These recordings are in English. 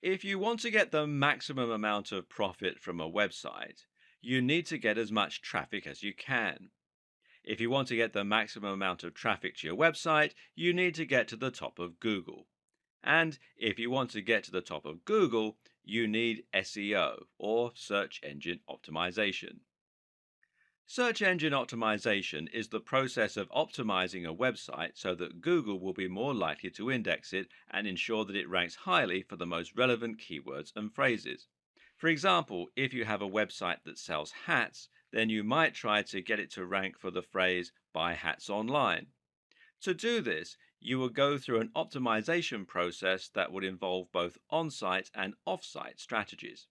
If you want to get the maximum amount of profit from a website, you need to get as much traffic as you can. If you want to get the maximum amount of traffic to your website, you need to get to the top of Google. And if you want to get to the top of Google, you need SEO, or search engine optimization. Search engine optimization is the process of optimizing a website so that Google will be more likely to index it and ensure that it ranks highly for the most relevant keywords and phrases. For example, if you have a website that sells hats, then you might try to get it to rank for the phrase buy hats online. To do this, you will go through an optimization process that would involve both on site and off site strategies.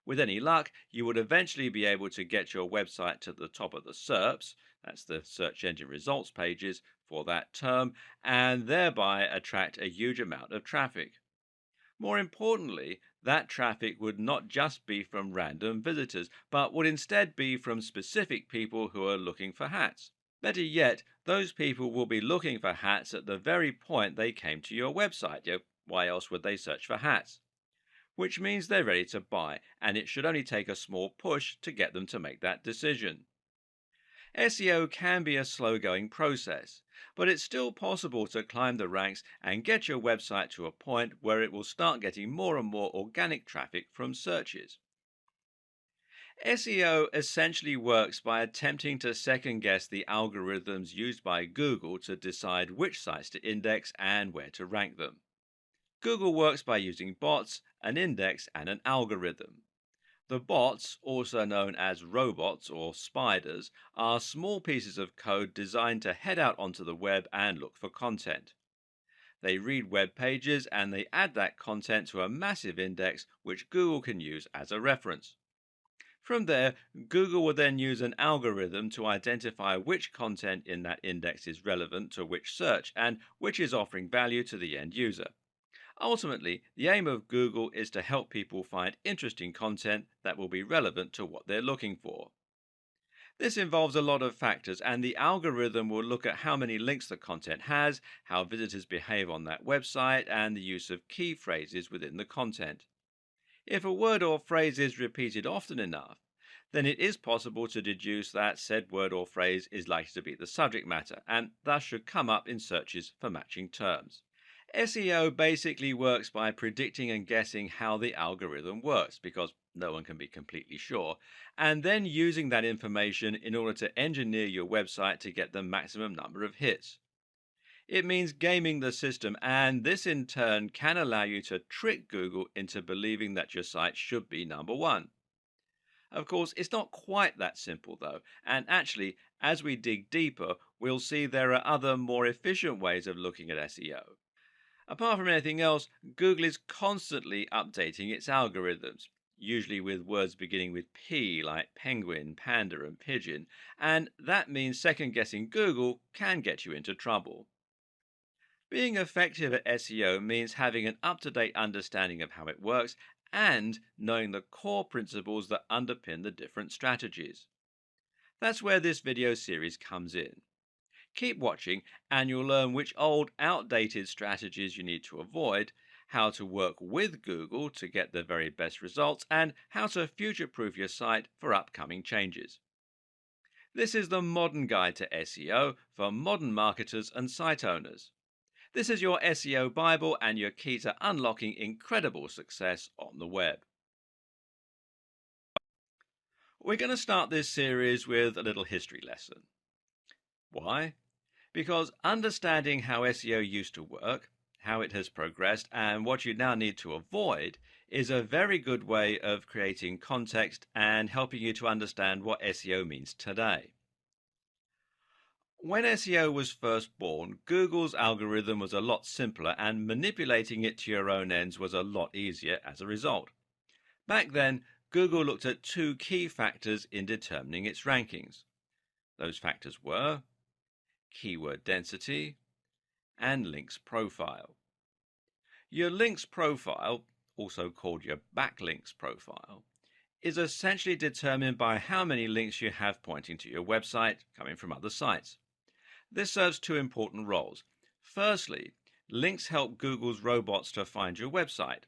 With any luck, you would eventually be able to get your website to the top of the SERPs, that's the search engine results pages, for that term, and thereby attract a huge amount of traffic. More importantly, that traffic would not just be from random visitors, but would instead be from specific people who are looking for hats. Better yet, those people will be looking for hats at the very point they came to your website. Why else would they search for hats? Which means they're ready to buy, and it should only take a small push to get them to make that decision. SEO can be a slow going process, but it's still possible to climb the ranks and get your website to a point where it will start getting more and more organic traffic from searches. SEO essentially works by attempting to second guess the algorithms used by Google to decide which sites to index and where to rank them. Google works by using bots, an index, and an algorithm. The bots, also known as robots or spiders, are small pieces of code designed to head out onto the web and look for content. They read web pages and they add that content to a massive index which Google can use as a reference. From there, Google will then use an algorithm to identify which content in that index is relevant to which search and which is offering value to the end user. Ultimately, the aim of Google is to help people find interesting content that will be relevant to what they're looking for. This involves a lot of factors, and the algorithm will look at how many links the content has, how visitors behave on that website, and the use of key phrases within the content. If a word or phrase is repeated often enough, then it is possible to deduce that said word or phrase is likely to be the subject matter, and thus should come up in searches for matching terms. SEO basically works by predicting and guessing how the algorithm works, because no one can be completely sure, and then using that information in order to engineer your website to get the maximum number of hits. It means gaming the system, and this in turn can allow you to trick Google into believing that your site should be number one. Of course, it's not quite that simple though, and actually, as we dig deeper, we'll see there are other more efficient ways of looking at SEO. Apart from anything else, Google is constantly updating its algorithms, usually with words beginning with P like penguin, panda, and pigeon, and that means second guessing Google can get you into trouble. Being effective at SEO means having an up to date understanding of how it works and knowing the core principles that underpin the different strategies. That's where this video series comes in. Keep watching and you'll learn which old, outdated strategies you need to avoid, how to work with Google to get the very best results, and how to future proof your site for upcoming changes. This is the modern guide to SEO for modern marketers and site owners. This is your SEO Bible and your key to unlocking incredible success on the web. We're going to start this series with a little history lesson. Why? Because understanding how SEO used to work, how it has progressed, and what you now need to avoid is a very good way of creating context and helping you to understand what SEO means today. When SEO was first born, Google's algorithm was a lot simpler and manipulating it to your own ends was a lot easier as a result. Back then, Google looked at two key factors in determining its rankings. Those factors were keyword density and links profile. Your links profile, also called your backlinks profile, is essentially determined by how many links you have pointing to your website coming from other sites. This serves two important roles. Firstly, links help Google's robots to find your website.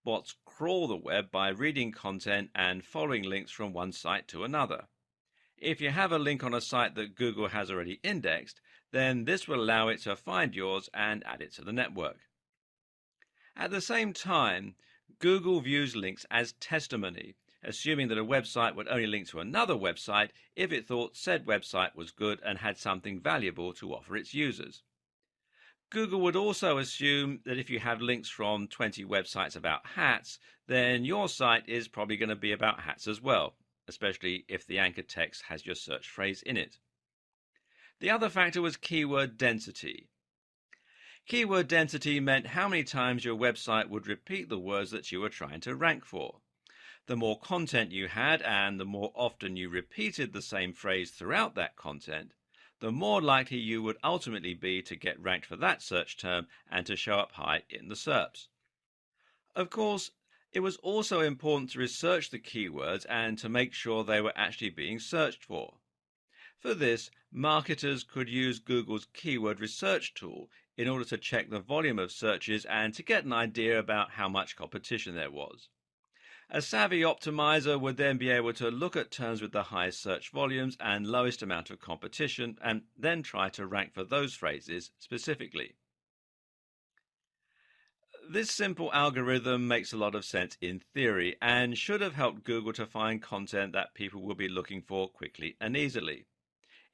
bots crawl the web by reading content and following links from one site to another. If you have a link on a site that Google has already indexed, then this will allow it to find yours and add it to the network. At the same time, Google views links as testimony, assuming that a website would only link to another website if it thought said website was good and had something valuable to offer its users. Google would also assume that if you have links from 20 websites about hats, then your site is probably going to be about hats as well, especially if the anchor text has your search phrase in it. The other factor was keyword density. Keyword density meant how many times your website would repeat the words that you were trying to rank for. The more content you had and the more often you repeated the same phrase throughout that content, the more likely you would ultimately be to get ranked for that search term and to show up high in the SERPs. Of course, it was also important to research the keywords and to make sure they were actually being searched for. For this, marketers could use Google's keyword research tool in order to check the volume of searches and to get an idea about how much competition there was. A savvy optimizer would then be able to look at terms with the highest search volumes and lowest amount of competition and then try to rank for those phrases specifically. This simple algorithm makes a lot of sense in theory and should have helped Google to find content that people will be looking for quickly and easily.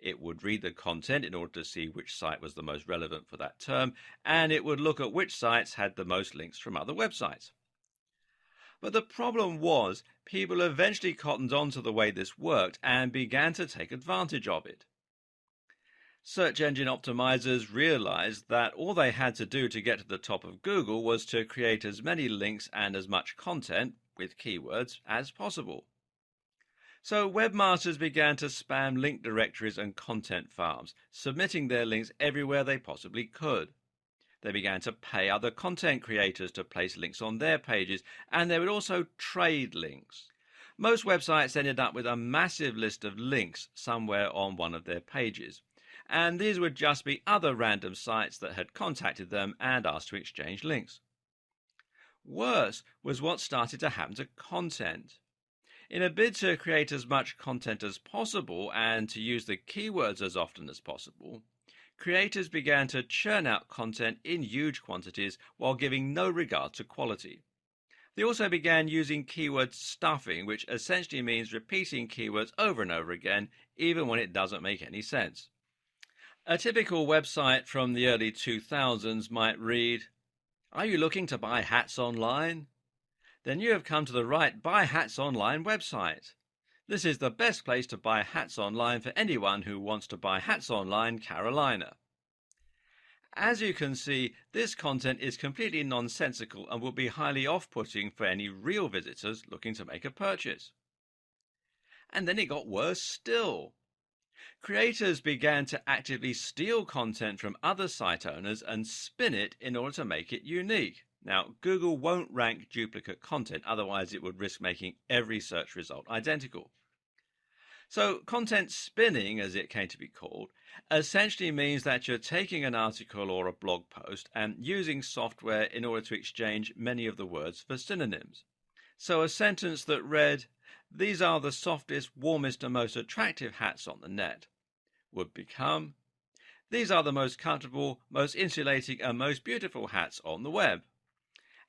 It would read the content in order to see which site was the most relevant for that term, and it would look at which sites had the most links from other websites. But the problem was, people eventually cottoned on to the way this worked and began to take advantage of it. Search engine optimizers realized that all they had to do to get to the top of Google was to create as many links and as much content, with keywords, as possible. So webmasters began to spam link directories and content farms, submitting their links everywhere they possibly could. They began to pay other content creators to place links on their pages, and they would also trade links. Most websites ended up with a massive list of links somewhere on one of their pages, and these would just be other random sites that had contacted them and asked to exchange links. Worse was what started to happen to content. In a bid to create as much content as possible and to use the keywords as often as possible, creators began to churn out content in huge quantities while giving no regard to quality. They also began using keyword stuffing, which essentially means repeating keywords over and over again, even when it doesn't make any sense. A typical website from the early 2000s might read, "Are you looking to buy hats online? Then you have come to the right Buy Hats Online website. This is the best place to buy hats online for anyone who wants to buy hats online, Carolina." As you can see, this content is completely nonsensical and will be highly off-putting for any real visitors looking to make a purchase. And then it got worse still. Creators began to actively steal content from other site owners and spin it in order to make it unique. Now, Google won't rank duplicate content, otherwise it would risk making every search result identical. So, content spinning, as it came to be called, essentially means that you're taking an article or a blog post and using software in order to exchange many of the words for synonyms. So a sentence that read, "These are the softest, warmest and most attractive hats on the net," would become, "These are the most comfortable, most insulating and most beautiful hats on the web."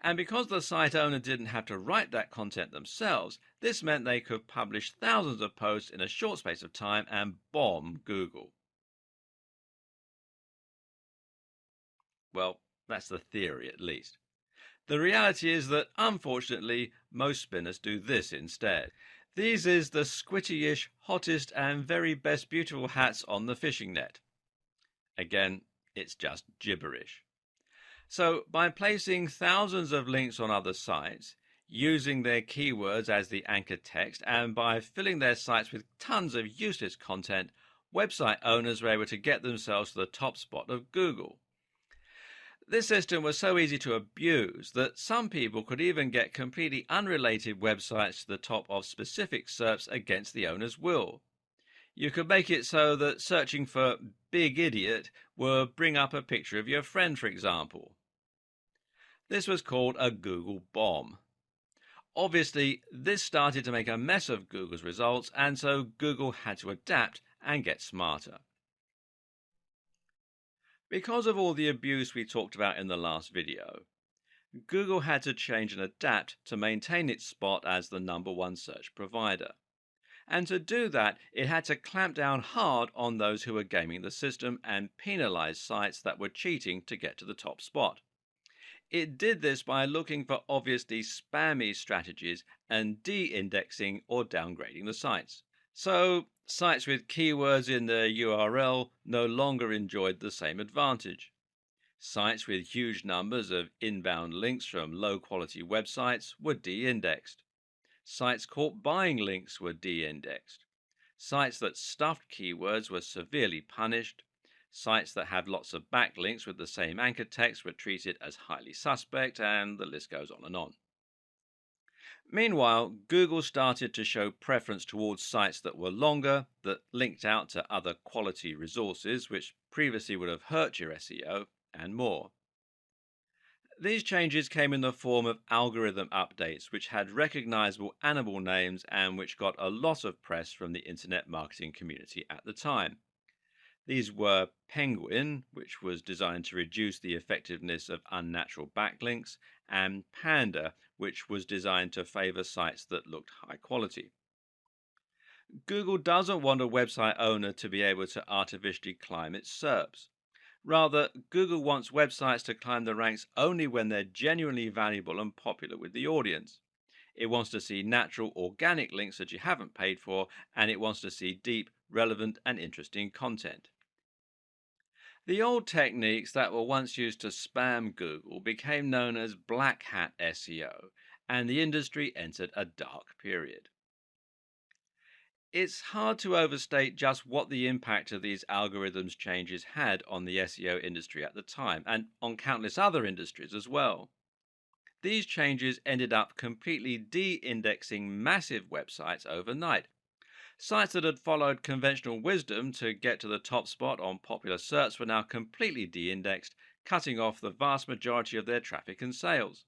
And because the site owner didn't have to write that content themselves, this meant they could publish thousands of posts in a short space of time and bomb Google. Well, that's the theory at least. The reality is that, unfortunately, most spinners do this instead. These is the squitty-ish, hottest and very best beautiful hats on the fishing net. Again, it's just gibberish. So, by placing thousands of links on other sites, using their keywords as the anchor text, and by filling their sites with tons of useless content, website owners were able to get themselves to the top spot of Google. This system was so easy to abuse that some people could even get completely unrelated websites to the top of specific SERPs against the owner's will. You could make it so that searching for Big Idiot would bring up a picture of your friend, for example. This was called a Google bomb. Obviously, this started to make a mess of Google's results, and so Google had to adapt and get smarter. Because of all the abuse we talked about in the last video, Google had to change and adapt to maintain its spot as the #1 search provider. And to do that, it had to clamp down hard on those who were gaming the system and penalize sites that were cheating to get to the top spot. It did this by looking for obviously spammy strategies and de indexing or downgrading the sites. So, sites with keywords in their URL no longer enjoyed the same advantage. Sites with huge numbers of inbound links from low quality websites were de indexed. Sites caught buying links were de indexed. Sites that stuffed keywords were severely punished. Sites that had lots of backlinks with the same anchor text were treated as highly suspect, and the list goes on and on. Meanwhile, Google started to show preference towards sites that were longer, that linked out to other quality resources which previously would have hurt your SEO, and more. These changes came in the form of algorithm updates, which had recognizable animal names and which got a lot of press from the internet marketing community at the time. These were Penguin, which was designed to reduce the effectiveness of unnatural backlinks, and Panda, which was designed to favor sites that looked high quality. Google doesn't want a website owner to be able to artificially climb its SERPs. Rather, Google wants websites to climb the ranks only when they're genuinely valuable and popular with the audience. It wants to see natural, organic links that you haven't paid for, and it wants to see deep, relevant, and interesting content. The old techniques that were once used to spam Google became known as black hat SEO, and the industry entered a dark period. It's hard to overstate just what the impact of these algorithms changes had on the SEO industry at the time, and on countless other industries as well. These changes ended up completely de indexing massive websites overnight. Sites that had followed conventional wisdom to get to the top spot on popular search were now completely de indexed, cutting off the vast majority of their traffic and sales.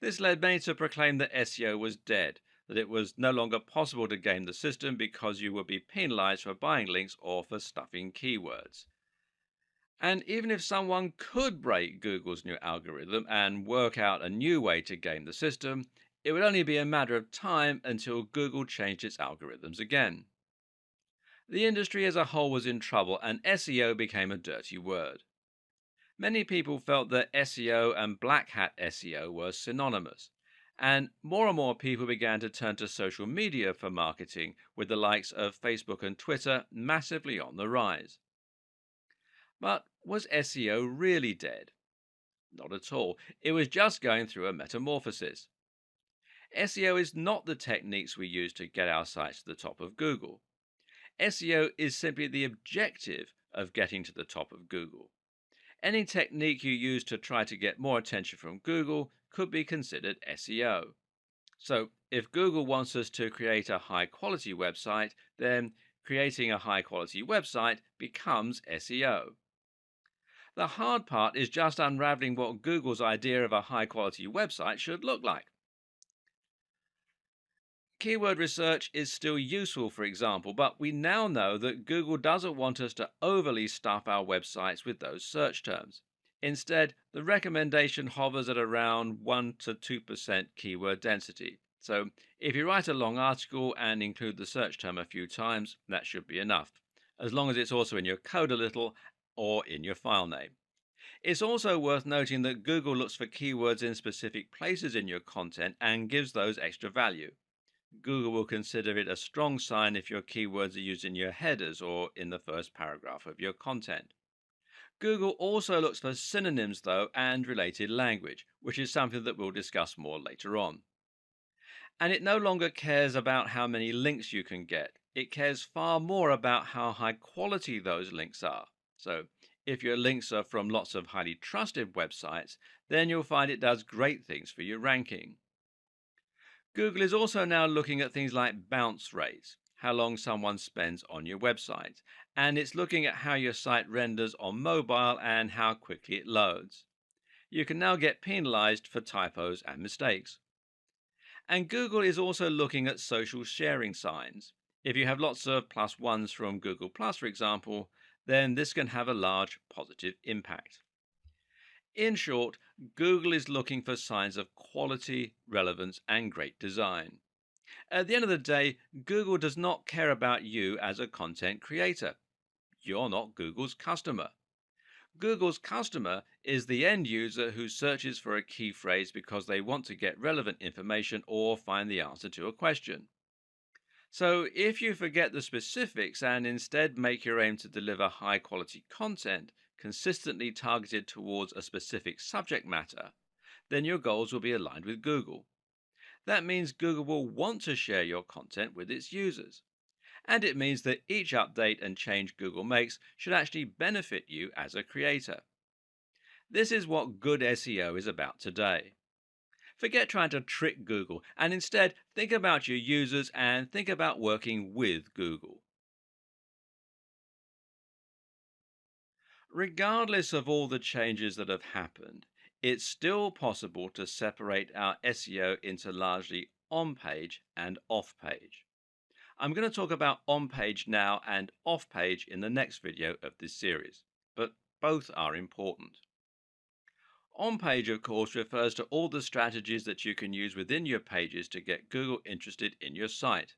This led many to proclaim that SEO was dead, that it was no longer possible to game the system because you would be penalized for buying links or for stuffing keywords. And even if someone could break Google's new algorithm and work out a new way to game the system, it would only be a matter of time until Google changed its algorithms again. The industry as a whole was in trouble, and SEO became a dirty word. Many people felt that SEO and black hat SEO were synonymous, and more people began to turn to social media for marketing, with the likes of Facebook and Twitter massively on the rise. But was SEO really dead? Not at all. It was just going through a metamorphosis. SEO is not the techniques we use to get our sites to the top of Google. SEO is simply the objective of getting to the top of Google. Any technique you use to try to get more attention from Google could be considered SEO. So, if Google wants us to create a high quality website, then creating a high quality website becomes SEO. The hard part is just unraveling what Google's idea of a high quality website should look like. Keyword research is still useful, for example, but we now know that Google doesn't want us to overly stuff our websites with those search terms. Instead, the recommendation hovers at around 1 to 2% keyword density. So, if you write a long article and include the search term a few times, that should be enough, as long as it's also in your code a little or in your file name. It's also worth noting that Google looks for keywords in specific places in your content and gives those extra value. Google will consider it a strong sign if your keywords are used in your headers or in the first paragraph of your content. Google also looks for synonyms, though, and related language, which is something that we'll discuss more later on. And it no longer cares about how many links you can get. It cares far more about how high quality those links are. So, if your links are from lots of highly trusted websites, then you'll find it does great things for your ranking. Google is also now looking at things like bounce rates, how long someone spends on your website, and it's looking at how your site renders on mobile and how quickly it loads. You can now get penalized for typos and mistakes. And Google is also looking at social sharing signs. If you have lots of plus ones from Google Plus, for example, then this can have a large positive impact. In short, Google is looking for signs of quality, relevance, and great design. At the end of the day, Google does not care about you as a content creator. You're not Google's customer. Google's customer is the end user who searches for a key phrase because they want to get relevant information or find the answer to a question. So, if you forget the specifics and instead make your aim to deliver high quality content consistently targeted towards a specific subject matter, then your goals will be aligned with Google. That means Google will want to share your content with its users. And it means that each update and change Google makes should actually benefit you as a creator. This is what good SEO is about today. Forget trying to trick Google and instead think about your users and think about working with Google. Regardless of all the changes that have happened, it's still possible to separate our SEO into largely on page and off page. I'm going to talk about on page now and off page in the next video of this series, but both are important. On page, of course, refers to all the strategies that you can use within your pages to get Google interested in your site.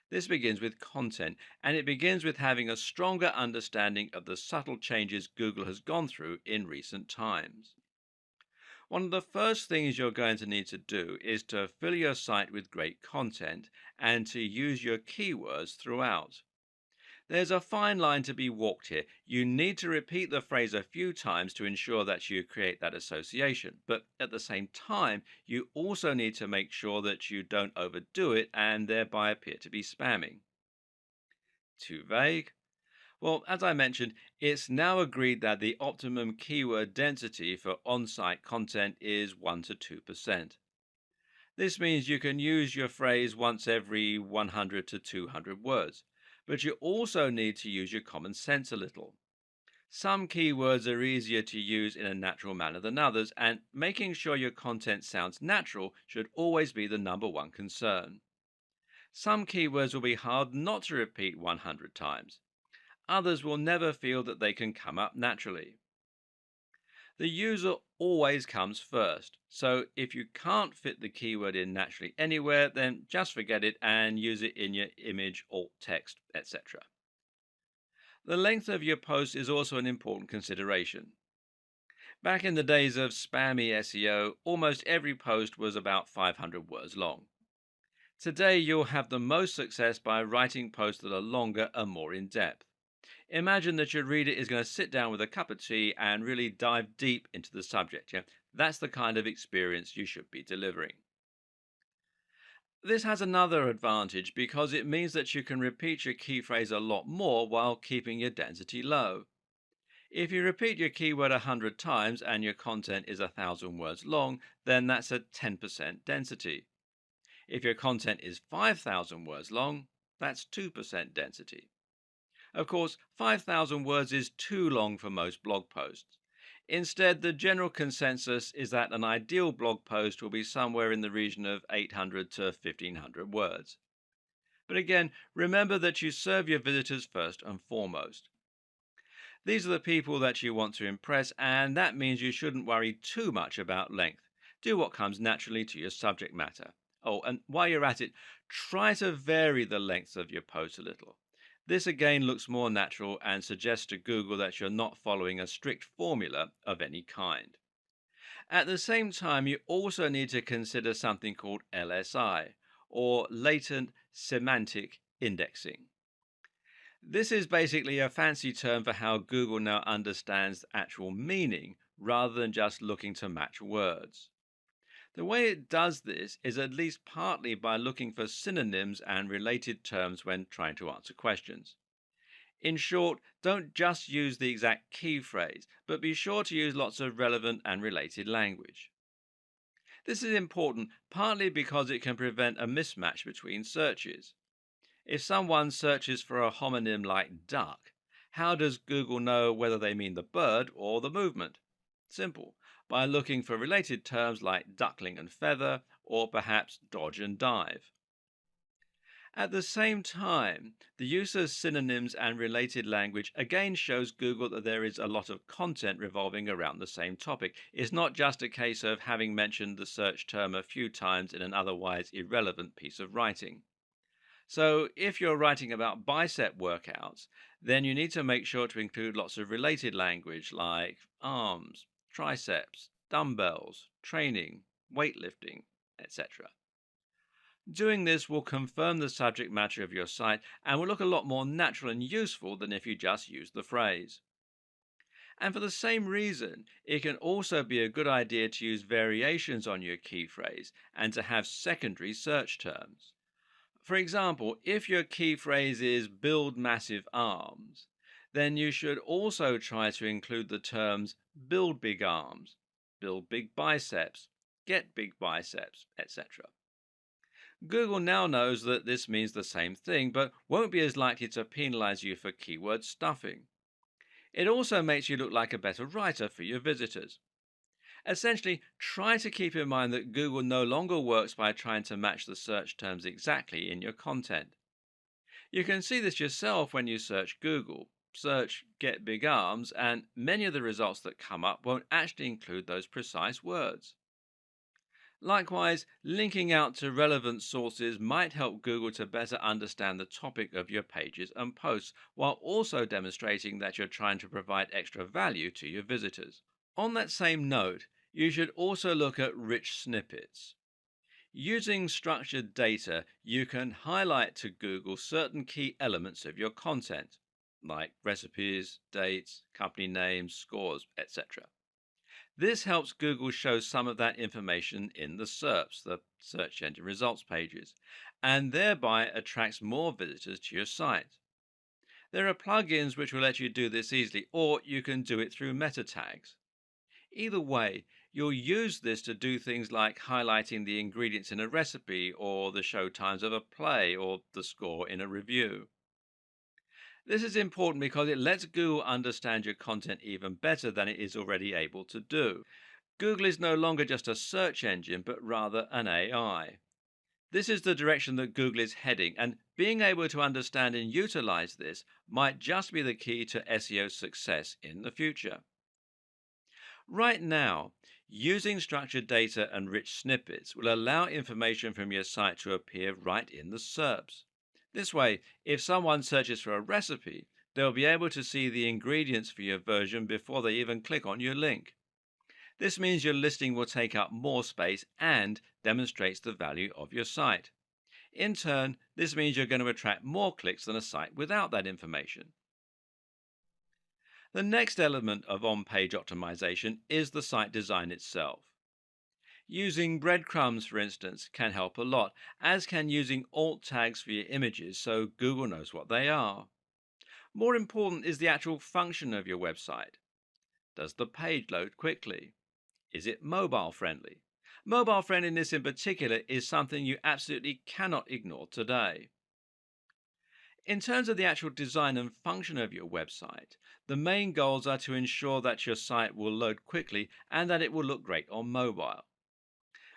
This begins with content, and it begins with having a stronger understanding of the subtle changes Google has gone through in recent times. One of the first things you're going to need to do is to fill your site with great content and to use your keywords throughout. There's a fine line to be walked here. You need to repeat the phrase a few times to ensure that you create that association. But at the same time, you also need to make sure that you don't overdo it and thereby appear to be spamming. Too vague? Well, as I mentioned, it's now agreed that the optimum keyword density for on site content is 1 to 2%. This means you can use your phrase once every 100 to 200 words, but you also need to use your common sense a little. Some keywords are easier to use in a natural manner than others, and making sure your content sounds natural should always be the number one concern. Some keywords will be hard not to repeat 100 times. Others will never feel that they can come up naturally. The user always comes first, so if you can't fit the keyword in naturally anywhere, then just forget it and use it in your image, alt text, etc. The length of your post is also an important consideration. Back in the days of spammy SEO, almost every post was about 500 words long. Today, you'll have the most success by writing posts that are longer and more in depth. Imagine that your reader is going to sit down with a cup of tea and really dive deep into the subject. Yeah? That's the kind of experience you should be delivering. This has another advantage because it means that you can repeat your key phrase a lot more while keeping your density low. If you repeat your keyword 100 times and your content is 1,000 words long, then that's a 10% density. If your content is 5,000 words long, that's 2% density. Of course, 5,000 words is too long for most blog posts. Instead, the general consensus is that an ideal blog post will be somewhere in the region of 800 to 1,500 words. But again, remember that you serve your visitors first and foremost. These are the people that you want to impress, and that means you shouldn't worry too much about length. Do what comes naturally to your subject matter. Oh, and while you're at it, try to vary the length of your post a little. This again looks more natural and suggests to Google that you're not following a strict formula of any kind. At the same time, you also need to consider something called LSI, or latent semantic indexing. This is basically a fancy term for how Google now understands actual meaning rather than just looking to match words. The way it does this is at least partly by looking for synonyms and related terms when trying to answer questions. In short, don't just use the exact key phrase, but be sure to use lots of relevant and related language. This is important partly because it can prevent a mismatch between searches. If someone searches for a homonym like duck, how does Google know whether they mean the bird or the movement? Simple. by looking for related terms like duckling and feather, or perhaps dodge and dive. At the same time, the use of synonyms and related language again shows Google that there is a lot of content revolving around the same topic. It's not just a case of having mentioned the search term a few times in an otherwise irrelevant piece of writing. So, if you're writing about bicep workouts, then you need to make sure to include lots of related language like arms, triceps, dumbbells, training, weightlifting, etc. Doing this will confirm the subject matter of your site and will look a lot more natural and useful than if you just use the phrase. And for the same reason, it can also be a good idea to use variations on your key phrase and to have secondary search terms. For example, if your key phrase is build massive arms, then you should also try to include the terms build big arms, build big biceps, get big biceps, etc. Google now knows that this means the same thing, but won't be as likely to penalize you for keyword stuffing. It also makes you look like a better writer for your visitors. Essentially, try to keep in mind that Google no longer works by trying to match the search terms exactly in your content. You can see this yourself when you search Google. Search get big arms, and many of the results that come up won't actually include those precise words. Likewise, linking out to relevant sources might help Google to better understand the topic of your pages and posts, while also demonstrating that you're trying to provide extra value to your visitors. On that same note, you should also look at rich snippets. Using structured data, you can highlight to Google certain key elements of your content, like recipes, dates, company names, scores, etc. This helps Google show some of that information in the SERPs, the search engine results pages, and thereby attracts more visitors to your site. There are plugins which will let you do this easily, or you can do it through meta tags. Either way, you'll use this to do things like highlighting the ingredients in a recipe, or the show times of a play, or the score in a review. This is important because it lets Google understand your content even better than it is already able to do. Google is no longer just a search engine, but rather an AI. This is the direction that Google is heading, and being able to understand and utilize this might just be the key to SEO success in the future. Right now, using structured data and rich snippets will allow information from your site to appear right in the SERPs. This way, if someone searches for a recipe, they'll be able to see the ingredients for your version before they even click on your link. This means your listing will take up more space and demonstrates the value of your site. In turn, this means you're going to attract more clicks than a site without that information. The next element of on-page optimization is the site design itself. Using breadcrumbs, for instance, can help a lot, as can using alt tags for your images so Google knows what they are. More important is the actual function of your website. Does the page load quickly? Is it mobile friendly? Mobile friendliness in particular is something you absolutely cannot ignore today. In terms of the actual design and function of your website, the main goals are to ensure that your site will load quickly and that it will look great on mobile.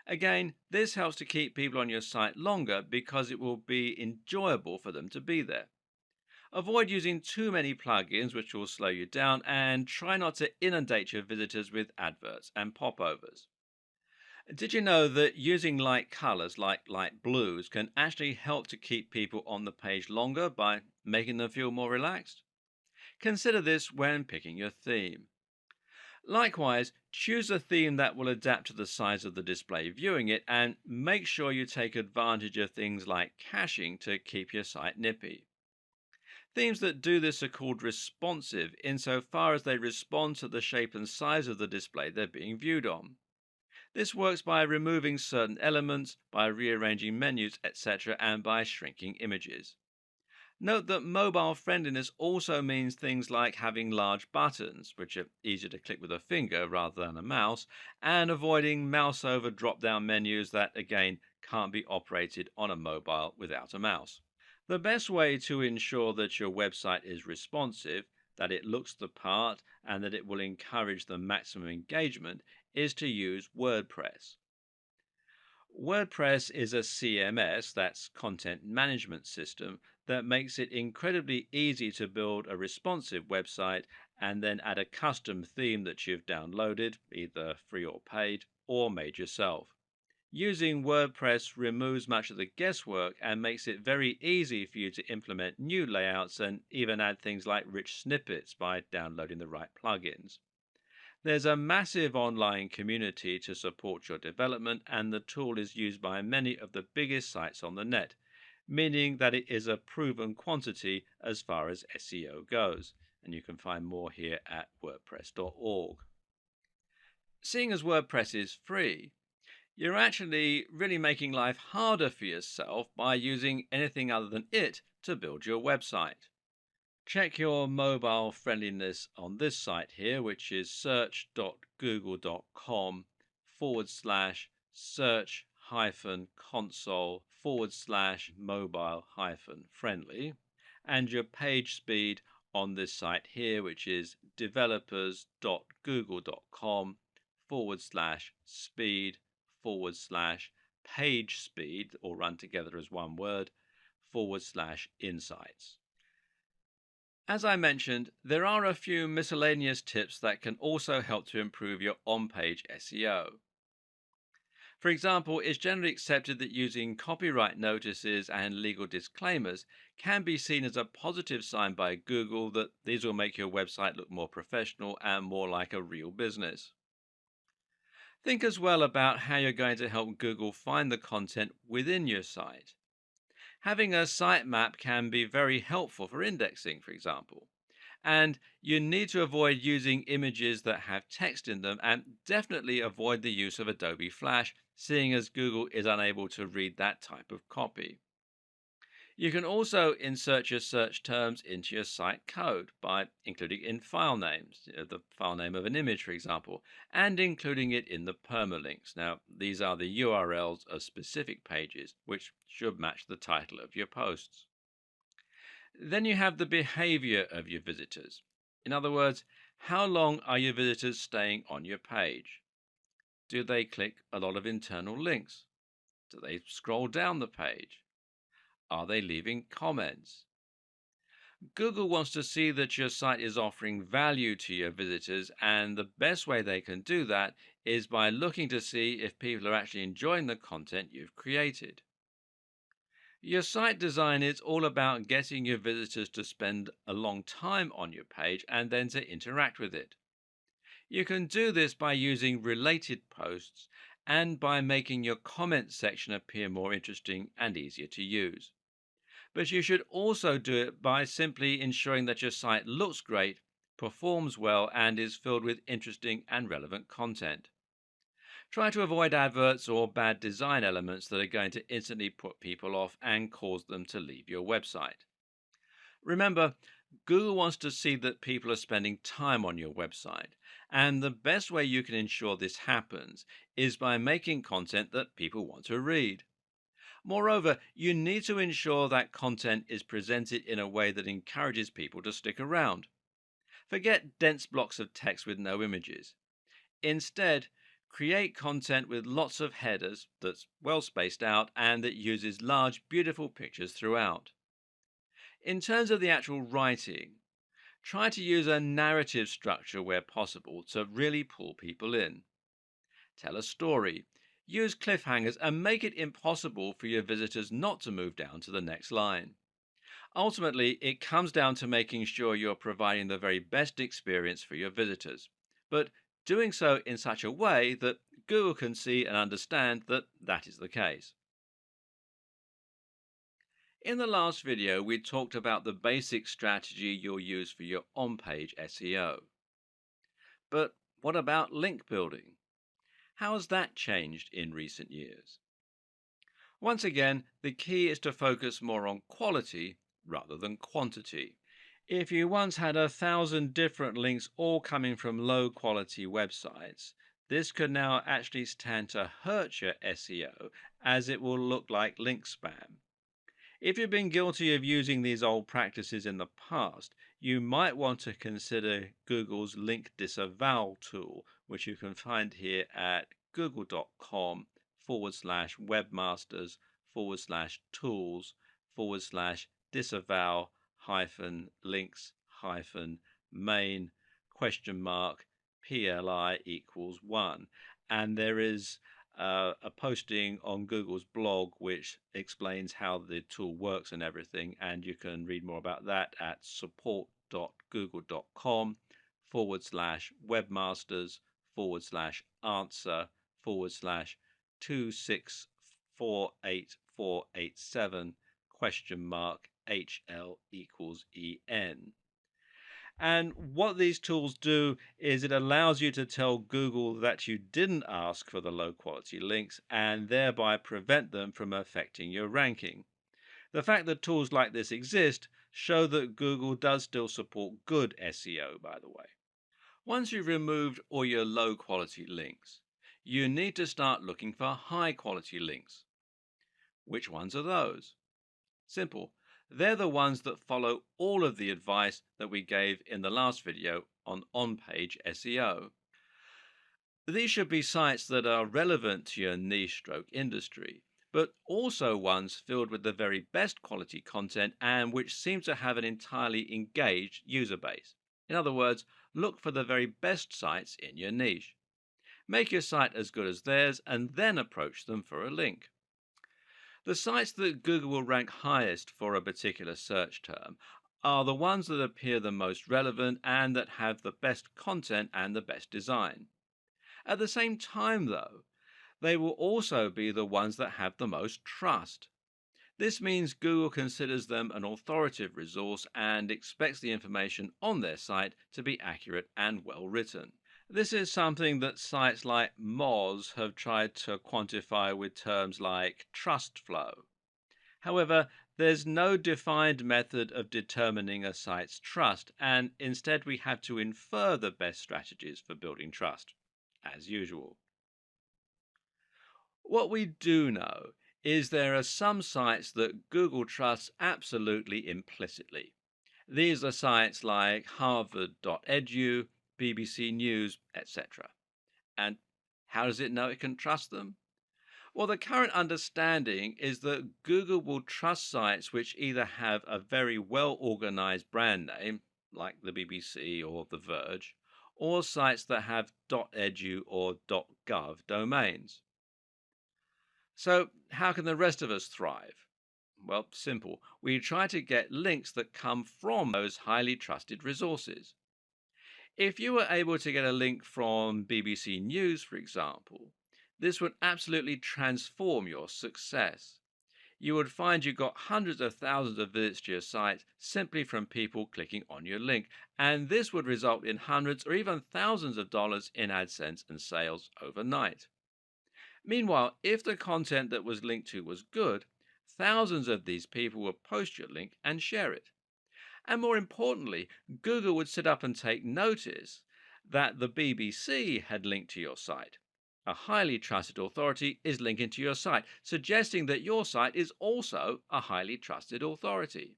Again, this helps to keep people on your site longer because it will be enjoyable for them to be there. Avoid using too many plugins which will slow you down, and try not to inundate your visitors with adverts and popovers. Did you know that using light colors like light blues can actually help to keep people on the page longer by making them feel more relaxed? Consider this when picking your theme. Likewise, choose a theme that will adapt to the size of the display viewing it, and make sure you take advantage of things like caching to keep your site nippy. Themes that do this are called responsive insofar as they respond to the shape and size of the display they're being viewed on. This works by removing certain elements, by rearranging menus, etc., and by shrinking images. Note that mobile friendliness also means things like having large buttons, which are easier to click with a finger rather than a mouse, and avoiding mouse over drop down menus that, again, can't be operated on a mobile without a mouse. The best way to ensure that your website is responsive, that it looks the part, and that it will encourage the maximum engagement is to use WordPress. WordPress is a CMS, that's content management system, that makes it incredibly easy to build a responsive website and then add a custom theme that you've downloaded, either free or paid, or made yourself. Using WordPress removes much of the guesswork and makes it very easy for you to implement new layouts and even add things like rich snippets by downloading the right plugins. There's a massive online community to support your development, and the tool is used by many of the biggest sites on the net, meaning that it is a proven quantity as far as SEO goes. And you can find more here at WordPress.org. Seeing as WordPress is free, you're actually really making life harder for yourself by using anything other than it to build your website. Check your mobile friendliness on this site here, which is search.google.com/search console /mobile friendly, and your page speed on this site here, which is developers.google.com /speed page speed, all run together as one word, /insights. As I mentioned, there are a few miscellaneous tips that can also help to improve your on-page SEO. For example, it's generally accepted that using copyright notices and legal disclaimers can be seen as a positive sign by Google that these will make your website look more professional and more like a real business. Think as well about how you're going to help Google find the content within your site. Having a sitemap can be very helpful for indexing, for example. And you need to avoid using images that have text in them, and definitely avoid the use of Adobe Flash, seeing as Google is unable to read that type of copy. You can also insert your search terms into your site code by including in file names, the file name of an image, for example, and including it in the permalinks. Now, these are the URLs of specific pages, which should match the title of your posts. Then you have the behavior of your visitors. In other words, how long are your visitors staying on your page? Do they click a lot of internal links? Do they scroll down the page? Are they leaving comments? Google wants to see that your site is offering value to your visitors, and the best way they can do that is by looking to see if people are actually enjoying the content you've created. Your site design is all about getting your visitors to spend a long time on your page and then to interact with it. You can do this by using related posts and by making your comment section appear more interesting and easier to use. But you should also do it by simply ensuring that your site looks great, performs well, and is filled with interesting and relevant content. Try to avoid adverts or bad design elements that are going to instantly put people off and cause them to leave your website. Remember, Google wants to see that people are spending time on your website, and the best way you can ensure this happens is by making content that people want to read. Moreover, you need to ensure that content is presented in a way that encourages people to stick around. Forget dense blocks of text with no images. Instead, create content with lots of headers that's well spaced out and that uses large, beautiful pictures throughout. In terms of the actual writing, try to use a narrative structure where possible to really pull people in. Tell a story. Use cliffhangers and make it impossible for your visitors not to move down to the next line. Ultimately, it comes down to making sure you're providing the very best experience for your visitors, but doing so in such a way that Google can see and understand that that is the case. In the last video, we talked about the basic strategy you'll use for your on-page SEO. But what about link building? How has that changed in recent years? Once again, the key is to focus more on quality rather than quantity. If you once had 1,000 different links all coming from low quality websites, this could now actually stand to hurt your SEO, as it will look like link spam. If you've been guilty of using these old practices in the past, you might want to consider Google's link disavow tool, which you can find here at google.com/webmasters/tools/disavow links main $PLI equals 1. And there is a posting on Google's blog which explains how the tool works and everything. And you can read more about that at support.google.com/webmasters/answer/2648487 HL equals EN. And what these tools do is it allows you to tell Google that you didn't ask for the low quality links and thereby prevent them from affecting your ranking. The fact that tools like this exist show that Google does still support good SEO, by the way. Once you've removed all your low quality links, you need to start looking for high quality links. Which ones are those? Simple. They're the ones that follow all of the advice that we gave in the last video on on-page SEO. These should be sites that are relevant to your niche stroke industry, but also ones filled with the very best quality content and which seem to have an entirely engaged user base. In other words, look for the very best sites in your niche. Make your site as good as theirs and then approach them for a link. The sites that Google will rank highest for a particular search term are the ones that appear the most relevant and that have the best content and the best design. At the same time, though, they will also be the ones that have the most trust. This means Google considers them an authoritative resource and expects the information on their site to be accurate and well written. This is something that sites like Moz have tried to quantify with terms like trust flow. However, there's no defined method of determining a site's trust, and instead we have to infer the best strategies for building trust, as usual. What we do know is there are some sites that Google trusts absolutely implicitly. These are sites like harvard.edu, BBC News, etc. And how does it know it can trust them? Well, the current understanding is that Google will trust sites which either have a very well organized brand name, like the BBC or The Verge, or sites that have .edu or .gov domains. So, how can the rest of us thrive? Well, simple. We try to get links that come from those highly trusted resources. If you were able to get a link from BBC News, for example, this would absolutely transform your success. You would find you got hundreds of thousands of visits to your site simply from people clicking on your link, and this would result in hundreds or even thousands of dollars in AdSense and sales overnight. Meanwhile, if the content that was linked to was good, thousands of these people would post your link and share it. And more importantly, Google would sit up and take notice that the BBC had linked to your site. A highly trusted authority is linking to your site, suggesting that your site is also a highly trusted authority.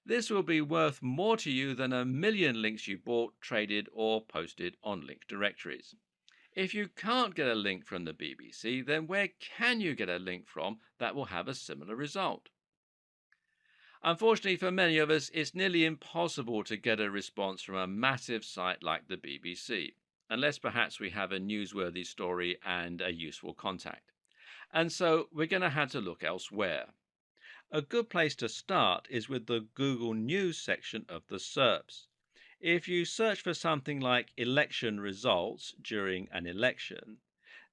This will be worth more to you than a million links you bought, traded, or posted on link directories. If you can't get a link from the BBC, then where can you get a link from that will have a similar result? Unfortunately for many of us, it's nearly impossible to get a response from a massive site like the BBC, unless perhaps we have a newsworthy story and a useful contact. And so we're going to have to look elsewhere. A good place to start is with the Google News section of the SERPs. If you search for something like election results during an election,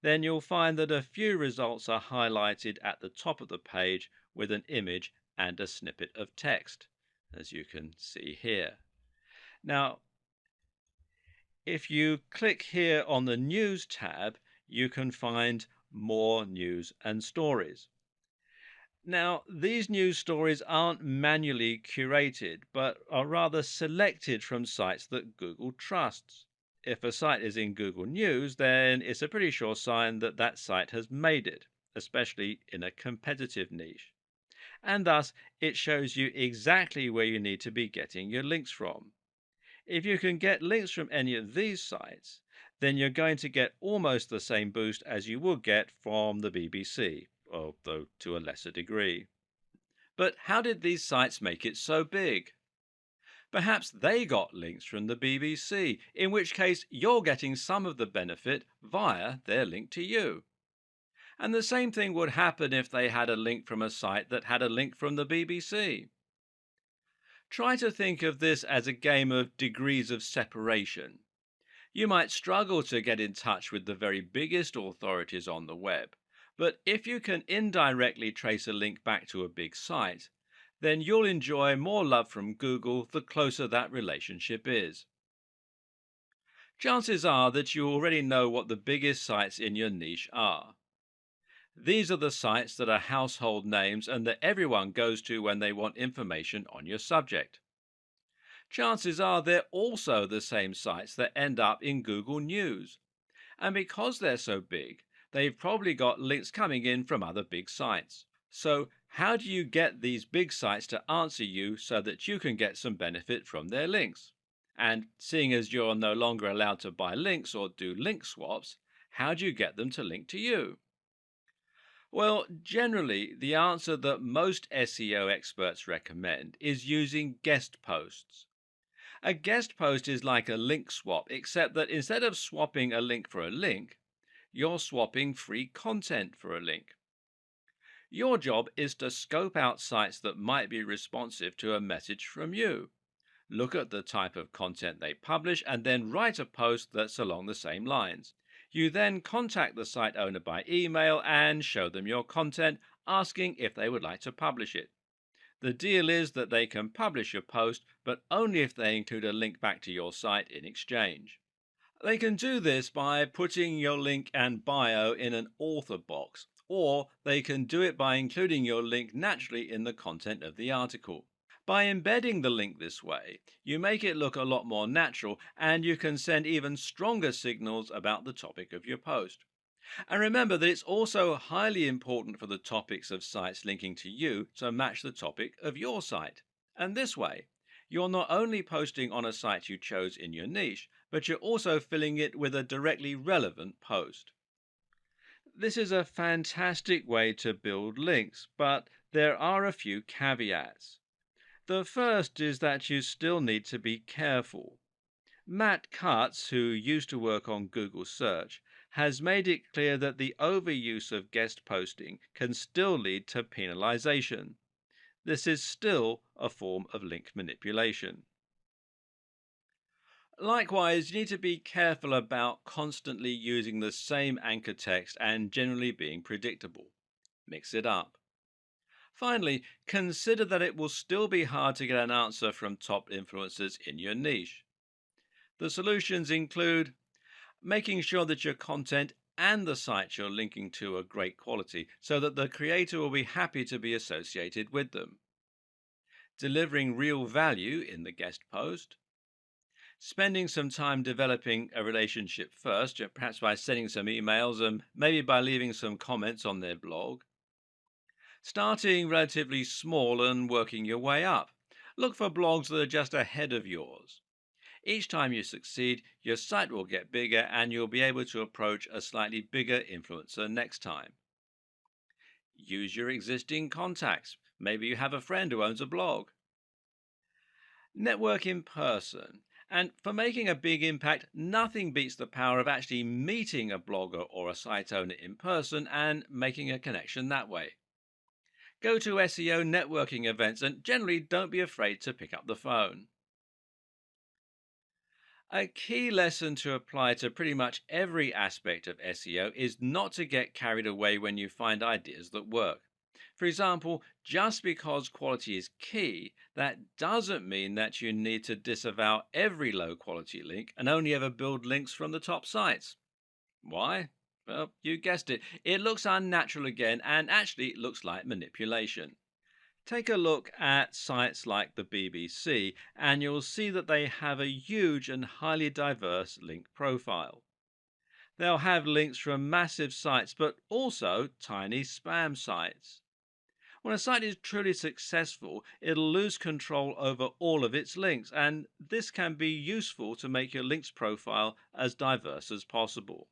then you'll find that a few results are highlighted at the top of the page with an image and a snippet of text, as you can see here. Now, if you click here on the News tab, you can find more news and stories. Now, these news stories aren't manually curated, but are rather selected from sites that Google trusts. If a site is in Google News, then it's a pretty sure sign that that site has made it, especially in a competitive niche. And thus, it shows you exactly where you need to be getting your links from. If you can get links from any of these sites, then you're going to get almost the same boost as you would get from the BBC, although to a lesser degree. But how did these sites make it so big? Perhaps they got links from the BBC, in which case you're getting some of the benefit via their link to you. And the same thing would happen if they had a link from a site that had a link from the BBC. Try to think of this as a game of degrees of separation. You might struggle to get in touch with the very biggest authorities on the web, but if you can indirectly trace a link back to a big site, then you'll enjoy more love from Google the closer that relationship is. Chances are that you already know what the biggest sites in your niche are. These are the sites that are household names and that everyone goes to when they want information on your subject. Chances are they're also the same sites that end up in Google News. And because they're so big, they've probably got links coming in from other big sites. So, how do you get these big sites to answer you so that you can get some benefit from their links? And seeing as you're no longer allowed to buy links or do link swaps, how do you get them to link to you? Well, generally, the answer that most SEO experts recommend is using guest posts. A guest post is like a link swap, except that instead of swapping a link for a link, you're swapping free content for a link. Your job is to scope out sites that might be responsive to a message from you. Look at the type of content they publish and then write a post that's along the same lines. You then contact the site owner by email and show them your content, asking if they would like to publish it. The deal is that they can publish your post, but only if they include a link back to your site in exchange. They can do this by putting your link and bio in an author box, or they can do it by including your link naturally in the content of the article. By embedding the link this way, you make it look a lot more natural and you can send even stronger signals about the topic of your post. And remember that it's also highly important for the topics of sites linking to you to match the topic of your site. And this way, you're not only posting on a site you chose in your niche, but you're also filling it with a directly relevant post. This is a fantastic way to build links, but there are a few caveats. The first is that you still need to be careful. Matt Cutts, who used to work on Google Search, has made it clear that the overuse of guest posting can still lead to penalization. This is still a form of link manipulation. Likewise, you need to be careful about constantly using the same anchor text and generally being predictable. Mix it up. Finally, consider that it will still be hard to get an answer from top influencers in your niche. The solutions include making sure that your content and the site you're linking to are great quality so that the creator will be happy to be associated with them, delivering real value in the guest post, spending some time developing a relationship first, perhaps by sending some emails and maybe by leaving some comments on their blog, starting relatively small and working your way up. Look for blogs that are just ahead of yours. Each time you succeed, your site will get bigger and you'll be able to approach a slightly bigger influencer next time. Use your existing contacts. Maybe you have a friend who owns a blog. Network in person. And for making a big impact, nothing beats the power of actually meeting a blogger or a site owner in person and making a connection that way. Go to SEO networking events and generally don't be afraid to pick up the phone. A key lesson to apply to pretty much every aspect of SEO is not to get carried away when you find ideas that work. For example, just because quality is key, that doesn't mean that you need to disavow every low quality link and only ever build links from the top sites. Why? Well, you guessed it. It looks unnatural again and actually looks like manipulation. Take a look at sites like the BBC and you'll see that they have a huge and highly diverse link profile. They'll have links from massive sites but also tiny spam sites. When a site is truly successful, it'll lose control over all of its links, and this can be useful to make your links profile as diverse as possible.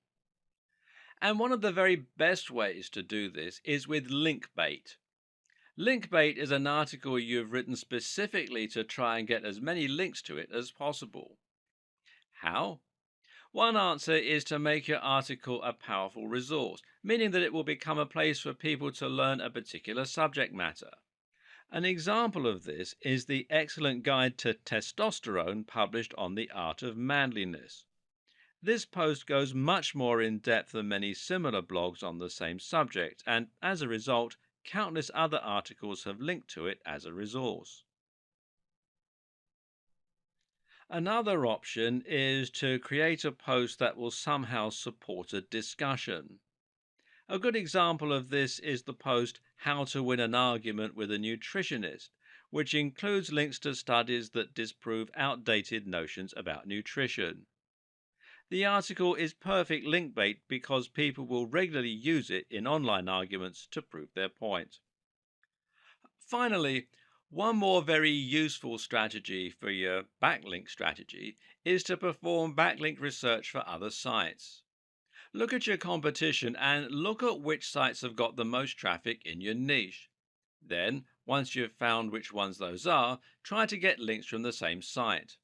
And one of the very best ways to do this is with link bait. Link bait is an article you've written specifically to try and get as many links to it as possible. How? One answer is to make your article a powerful resource, meaning that it will become a place for people to learn a particular subject matter. An example of this is the excellent guide to testosterone published on the art of manliness. This post goes much more in depth than many similar blogs on the same subject, and as a result, countless other articles have linked to it as a resource. Another option is to create a post that will somehow support a discussion. A good example of this is the post How to Win an Argument with a Nutritionist, which includes links to studies that disprove outdated notions about nutrition. The article is perfect link bait because people will regularly use it in online arguments to prove their point. Finally, one more very useful strategy for your backlink strategy is to perform backlink research for other sites. Look at your competition and look at which sites have got the most traffic in your niche. Then, once you've found which ones those are, try to get links from the same site.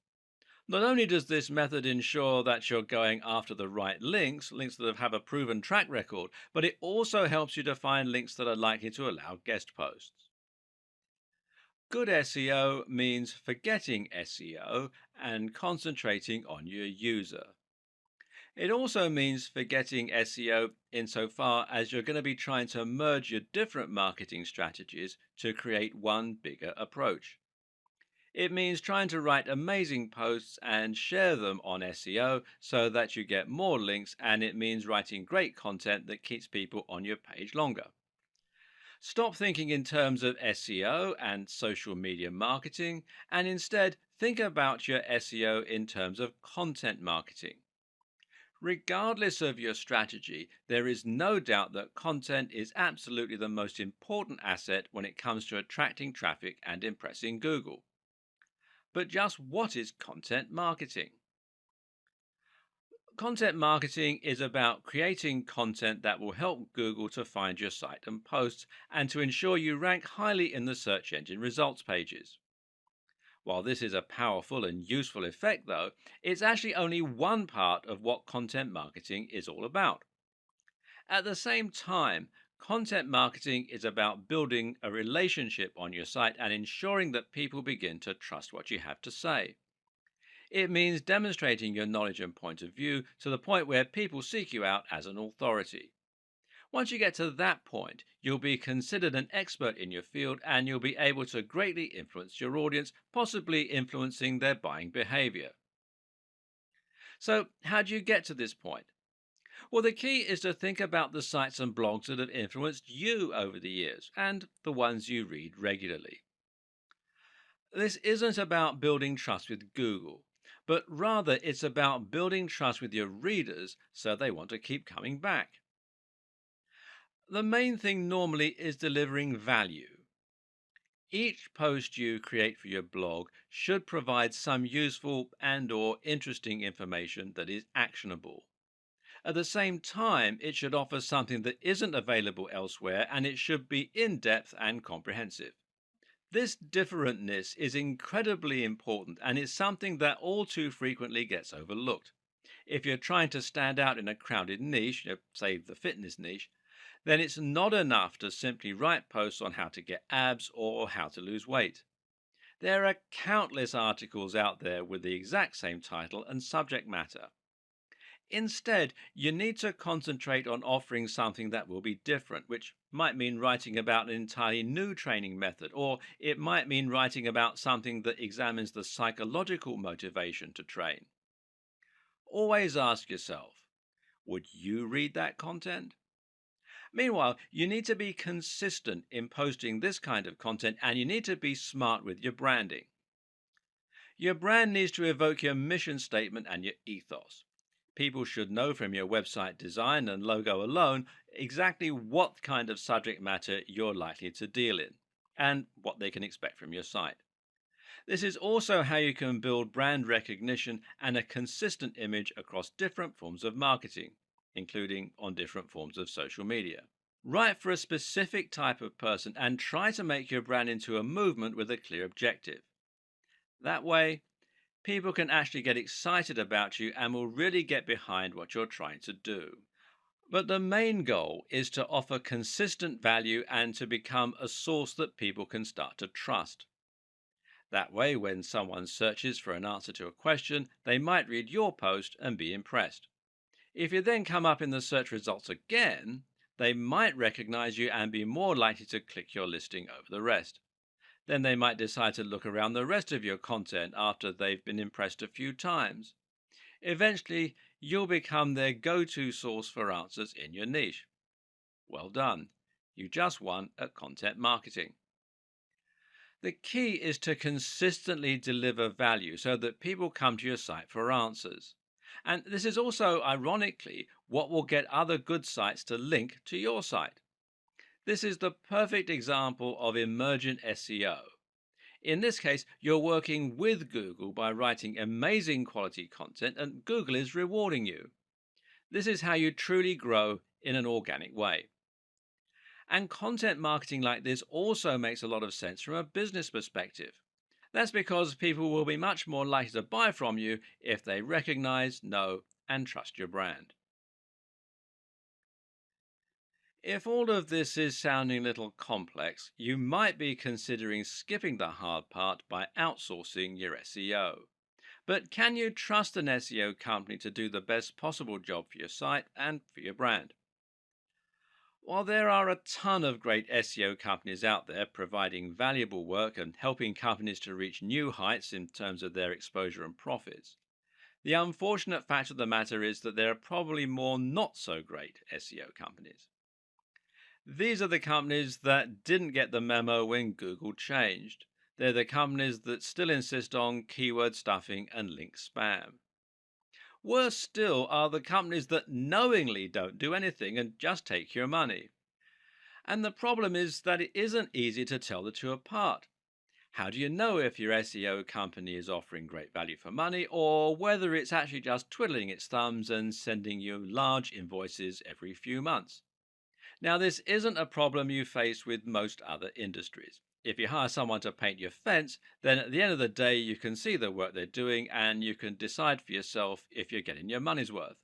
Not only does this method ensure that you're going after the right links that have a proven track record, but it also helps you to find links that are likely to allow guest posts. Good SEO means forgetting SEO and concentrating on your user. It also means forgetting SEO insofar as you're going to be trying to merge your different marketing strategies to create one bigger approach. It means trying to write amazing posts and share them on SEO so that you get more links, and it means writing great content that keeps people on your page longer. Stop thinking in terms of SEO and social media marketing, and instead think about your SEO in terms of content marketing. Regardless of your strategy, there is no doubt that content is absolutely the most important asset when it comes to attracting traffic and impressing Google. But just what is content marketing? Content marketing is about creating content that will help Google to find your site and posts and to ensure you rank highly in the search engine results pages. While this is a powerful and useful effect, though, it's actually only one part of what content marketing is all about. At the same time, content marketing is about building a relationship on your site and ensuring that people begin to trust what you have to say. It means demonstrating your knowledge and point of view to the point where people seek you out as an authority. Once you get to that point, you'll be considered an expert in your field and you'll be able to greatly influence your audience, possibly influencing their buying behavior. So, how do you get to this point? Well, the key is to think about the sites and blogs that have influenced you over the years and the ones you read regularly. This isn't about building trust with Google, but rather it's about building trust with your readers so they want to keep coming back. The main thing normally is delivering value. Each post you create for your blog should provide some useful and or interesting information that is actionable. At the same time, it should offer something that isn't available elsewhere, and it should be in-depth and comprehensive. This differentness is incredibly important and is something that all too frequently gets overlooked. If you're trying to stand out in a crowded niche, say the fitness niche, then it's not enough to simply write posts on how to get abs or how to lose weight. There are countless articles out there with the exact same title and subject matter. Instead, you need to concentrate on offering something that will be different, which might mean writing about an entirely new training method, or it might mean writing about something that examines the psychological motivation to train. Always ask yourself, would you read that content? Meanwhile, you need to be consistent in posting this kind of content, and you need to be smart with your branding. Your brand needs to evoke your mission statement and your ethos. People should know from your website design and logo alone exactly what kind of subject matter you're likely to deal in and what they can expect from your site. This is also how you can build brand recognition and a consistent image across different forms of marketing, including on different forms of social media. Write for a specific type of person and try to make your brand into a movement with a clear objective. That way, people can actually get excited about you and will really get behind what you're trying to do. But the main goal is to offer consistent value and to become a source that people can start to trust. That way, when someone searches for an answer to a question, they might read your post and be impressed. If you then come up in the search results again, they might recognize you and be more likely to click your listing over the rest. Then they might decide to look around the rest of your content after they've been impressed a few times. Eventually, you'll become their go to source for answers in your niche. Well done. You just won at content marketing. The key is to consistently deliver value so that people come to your site for answers. And this is also, ironically, what will get other good sites to link to your site. This is the perfect example of emergent SEO. In this case, you're working with Google by writing amazing quality content, and Google is rewarding you. This is how you truly grow in an organic way. And content marketing like this also makes a lot of sense from a business perspective. That's because people will be much more likely to buy from you if they recognize, know, and trust your brand. If all of this is sounding a little complex, you might be considering skipping the hard part by outsourcing your SEO. But can you trust an SEO company to do the best possible job for your site and for your brand? While there are a ton of great SEO companies out there providing valuable work and helping companies to reach new heights in terms of their exposure and profits, the unfortunate fact of the matter is that there are probably more not so great SEO companies. These are the companies that didn't get the memo when Google changed. They're the companies that still insist on keyword stuffing and link spam. Worse still are the companies that knowingly don't do anything and just take your money. And the problem is that it isn't easy to tell the two apart. How do you know if your SEO company is offering great value for money or whether it's actually just twiddling its thumbs and sending you large invoices every few months? Now, this isn't a problem you face with most other industries. If you hire someone to paint your fence, then at the end of the day, you can see the work they're doing and you can decide for yourself if you're getting your money's worth.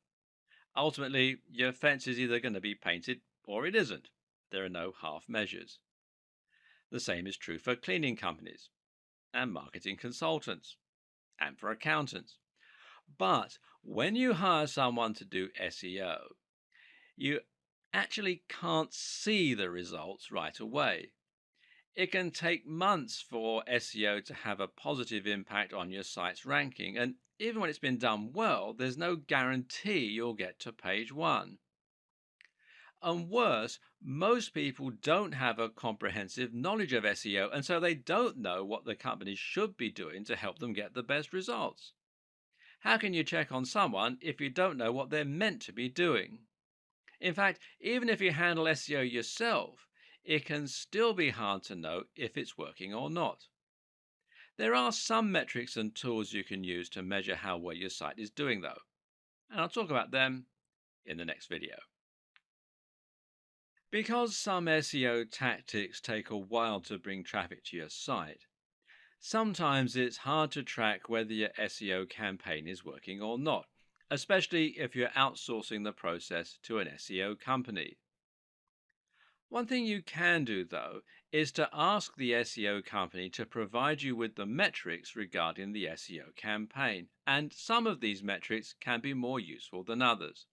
Ultimately, your fence is either going to be painted or it isn't. There are no half measures. The same is true for cleaning companies and marketing consultants and for accountants. But when you hire someone to do SEO, you actually can't see the results right away. It can take months for SEO to have a positive impact on your site's ranking, and even when it's been done well, there's no guarantee you'll get to page one. And worse, most people don't have a comprehensive knowledge of SEO, and so they don't know what the companies should be doing to help them get the best results. How can you check on someone if you don't know what they're meant to be doing? In fact, even if you handle SEO yourself, it can still be hard to know if it's working or not. There are some metrics and tools you can use to measure how well your site is doing, though, and I'll talk about them in the next video. Because some SEO tactics take a while to bring traffic to your site, sometimes it's hard to track whether your SEO campaign is working or not, especially if you're outsourcing the process to an SEO company. One thing you can do, though, is to ask the SEO company to provide you with the metrics regarding the SEO campaign, and some of these metrics can be more useful than others.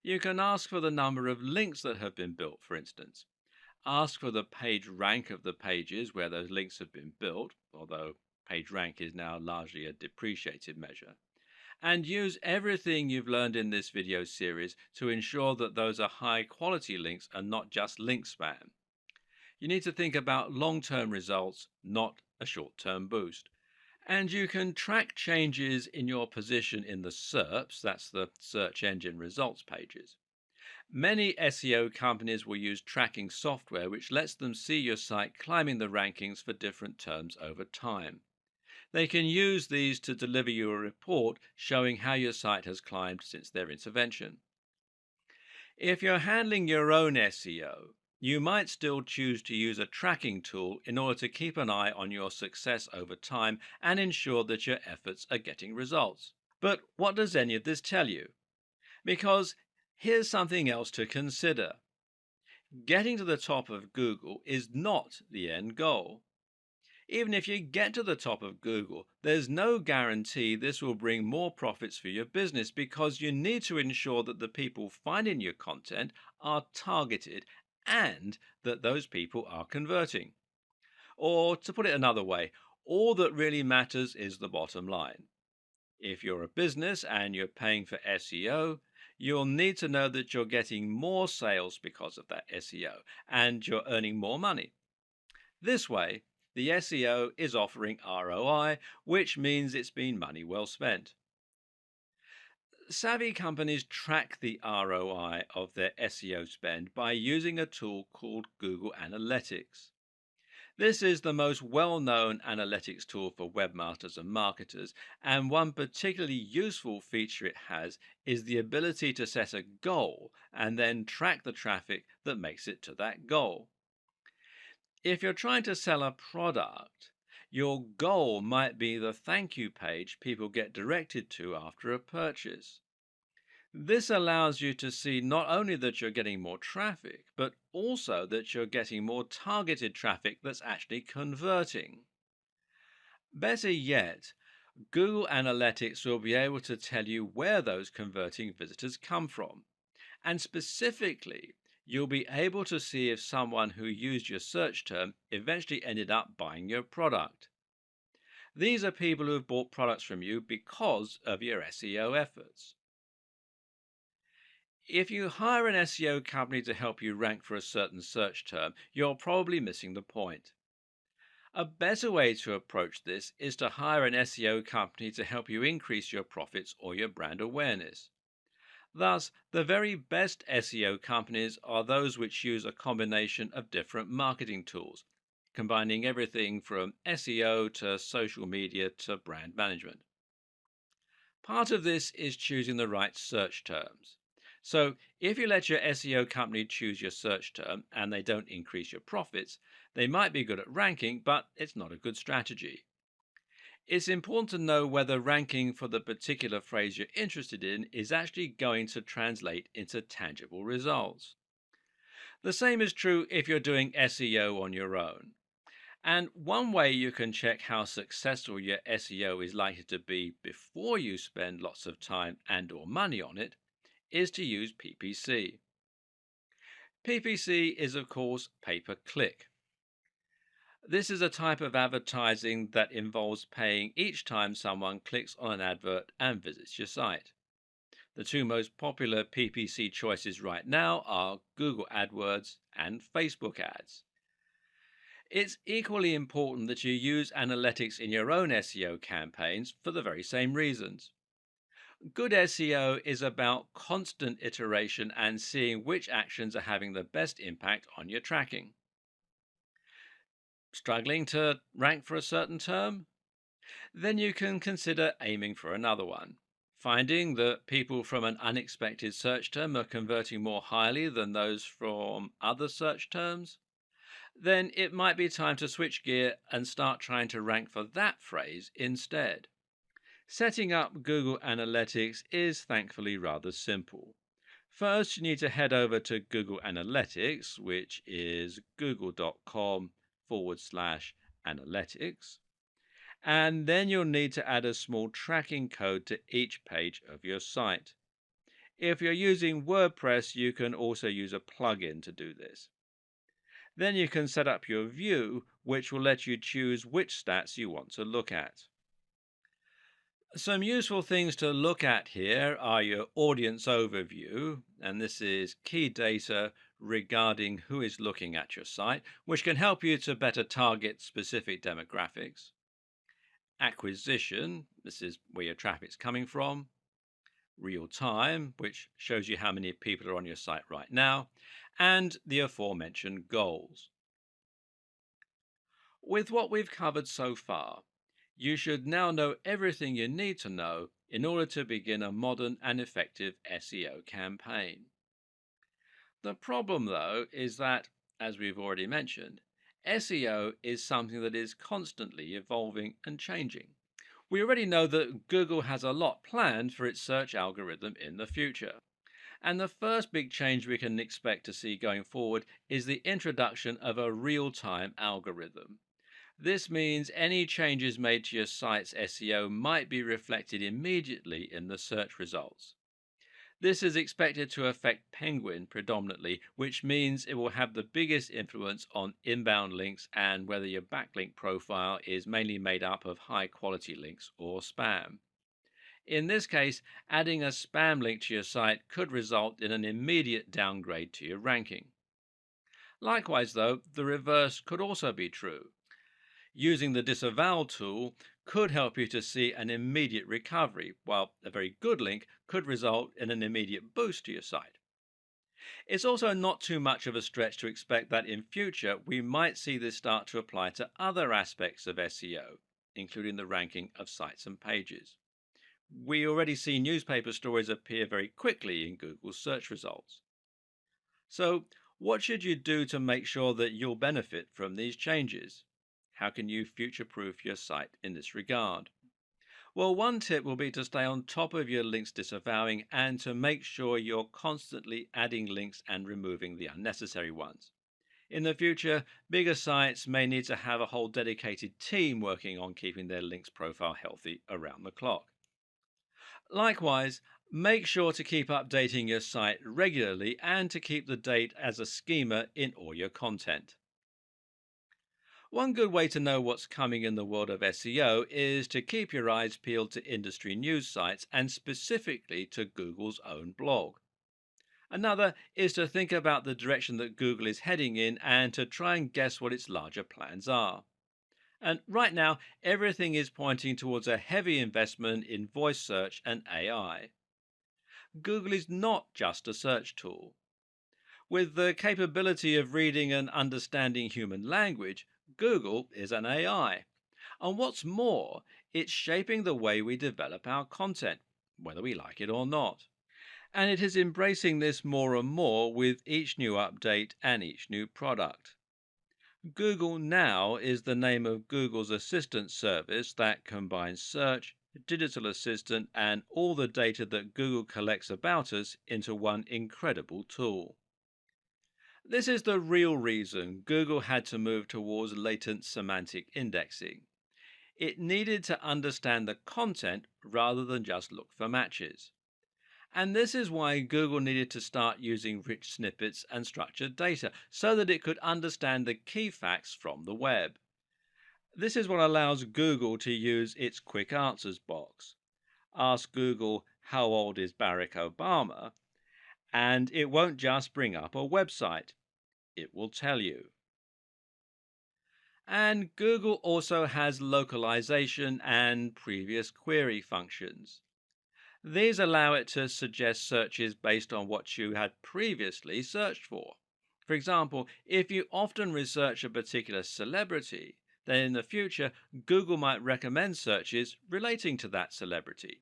You can ask for the number of links that have been built, for instance. Ask for the page rank of the pages where those links have been built, although page rank is now largely a depreciated measure. And use everything you've learned in this video series to ensure that those are high quality links and not just link spam. You need to think about long-term results, not a short-term boost. And you can track changes in your position in the SERPs, that's the search engine results pages. Many SEO companies will use tracking software which lets them see your site climbing the rankings for different terms over time. They can use these to deliver you a report showing how your site has climbed since their intervention. If you're handling your own SEO, you might still choose to use a tracking tool in order to keep an eye on your success over time and ensure that your efforts are getting results. But what does any of this tell you? Because here's something else to consider. Getting to the top of Google is not the end goal. Even if you get to the top of Google, there's no guarantee this will bring more profits for your business because you need to ensure that the people finding your content are targeted and that those people are converting. Or to put it another way, all that really matters is the bottom line. If you're a business and you're paying for SEO, you'll need to know that you're getting more sales because of that SEO and you're earning more money. This way, the SEO is offering ROI, which means it's been money well spent. Savvy companies track the ROI of their SEO spend by using a tool called Google Analytics. This is the most well known analytics tool for webmasters and marketers, and one particularly useful feature it has is the ability to set a goal and then track the traffic that makes it to that goal. If you're trying to sell a product, your goal might be the thank you page people get directed to after a purchase. This allows you to see not only that you're getting more traffic, but also that you're getting more targeted traffic that's actually converting. Better yet, Google Analytics will be able to tell you where those converting visitors come from. And specifically, you'll be able to see if someone who used your search term eventually ended up buying your product. These are people who have bought products from you because of your SEO efforts. If you hire an SEO company to help you rank for a certain search term, you're probably missing the point. A better way to approach this is to hire an SEO company to help you increase your profits or your brand awareness. Thus, the very best SEO companies are those which use a combination of different marketing tools, combining everything from SEO to social media to brand management. Part of this is choosing the right search terms. So, if you let your SEO company choose your search term and they don't increase your profits, they might be good at ranking, but it's not a good strategy. It's important to know whether ranking for the particular phrase you're interested in is actually going to translate into tangible results. The same is true if you're doing SEO on your own. And one way you can check how successful your SEO is likely to be before you spend lots of time and or money on it is to use PPC. PPC is of course pay-per-click. This is a type of advertising that involves paying each time someone clicks on an advert and visits your site. The two most popular PPC choices right now are Google AdWords and Facebook ads. It's equally important that you use analytics in your own SEO campaigns for the very same reasons. Good SEO is about constant iteration and seeing which actions are having the best impact on your tracking. Struggling to rank for a certain term? Then you can consider aiming for another one. Finding that people from an unexpected search term are converting more highly than those from other search terms? Then it might be time to switch gear and start trying to rank for that phrase instead. Setting up Google Analytics is thankfully rather simple. First, you need to head over to Google Analytics, which is google.com/analytics. And then you'll need to add a small tracking code to each page of your site. If you're using WordPress, you can also use a plugin to do this. Then you can set up your view, which will let you choose which stats you want to look at. Some useful things to look at here are your audience overview, and this is key data regarding who is looking at your site, which can help you to better target specific demographics. acquisition, this is where your traffic's coming from, real time, which shows you how many people are on your site right now, and the aforementioned goals. With what we've covered so far, you should now know everything you need to know in order to begin a modern and effective SEO campaign. The problem, though, is that, as we've already mentioned, SEO is something that is constantly evolving and changing. We already know that Google has a lot planned for its search algorithm in the future. And the first big change we can expect to see going forward is the introduction of a real time algorithm. This means any changes made to your site's SEO might be reflected immediately in the search results. This is expected to affect Penguin predominantly, which means it will have the biggest influence on inbound links and whether your backlink profile is mainly made up of high quality links or spam. In this case, adding a spam link to your site could result in an immediate downgrade to your ranking. Likewise, though, the reverse could also be true. Using the disavow tool could help you to see an immediate recovery, while a very good link could result in an immediate boost to your site. It's also not too much of a stretch to expect that in future we might see this start to apply to other aspects of SEO, including the ranking of sites and pages. We already see newspaper stories appear very quickly in Google's search results. So, what should you do to make sure that you'll benefit from these changes? How can you future proof your site in this regard? Well, one tip will be to stay on top of your links disavowing and to make sure you're constantly adding links and removing the unnecessary ones. In the future, bigger sites may need to have a whole dedicated team working on keeping their links profile healthy around the clock. Likewise, make sure to keep updating your site regularly and to keep the date as a schema in all your content. One good way to know what's coming in the world of SEO is to keep your eyes peeled to industry news sites and specifically to Google's own blog. Another is to think about the direction that Google is heading in and to try and guess what its larger plans are. And right now, everything is pointing towards a heavy investment in voice search and AI. Google is not just a search tool. With the capability of reading and understanding human language, Google is an AI. And what's more, it's shaping the way we develop our content, whether we like it or not. And it is embracing this more and more with each new update and each new product. Google Now is the name of Google's assistant service that combines search, digital assistant, and all the data that Google collects about us into one incredible tool. This is the real reason Google had to move towards latent semantic indexing. It needed to understand the content rather than just look for matches. And this is why Google needed to start using rich snippets and structured data so that it could understand the key facts from the web. This is what allows Google to use its quick answers box. Ask Google, how old is Barack Obama? And it won't just bring up a website, it will tell you. And Google also has localization and previous query functions. These allow it to suggest searches based on what you had previously searched for. For example, if you often research a particular celebrity, then in the future, Google might recommend searches relating to that celebrity.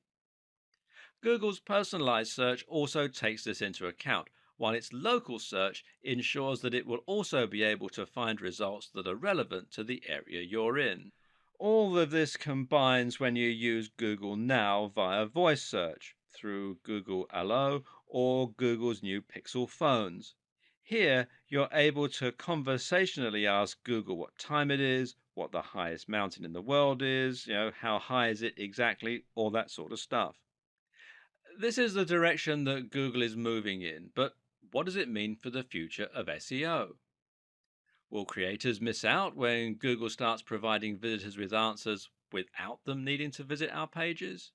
Google's personalized search also takes this into account, while its local search ensures that it will also be able to find results that are relevant to the area you're in. All of this combines when you use Google Now via voice search through Google Allo or Google's new Pixel phones. Here, you're able to conversationally ask Google what time it is, what the highest mountain in the world is, how high is it exactly, all that sort of stuff. This is the direction that Google is moving in, but what does it mean for the future of SEO? Will creators miss out when Google starts providing visitors with answers without them needing to visit our pages?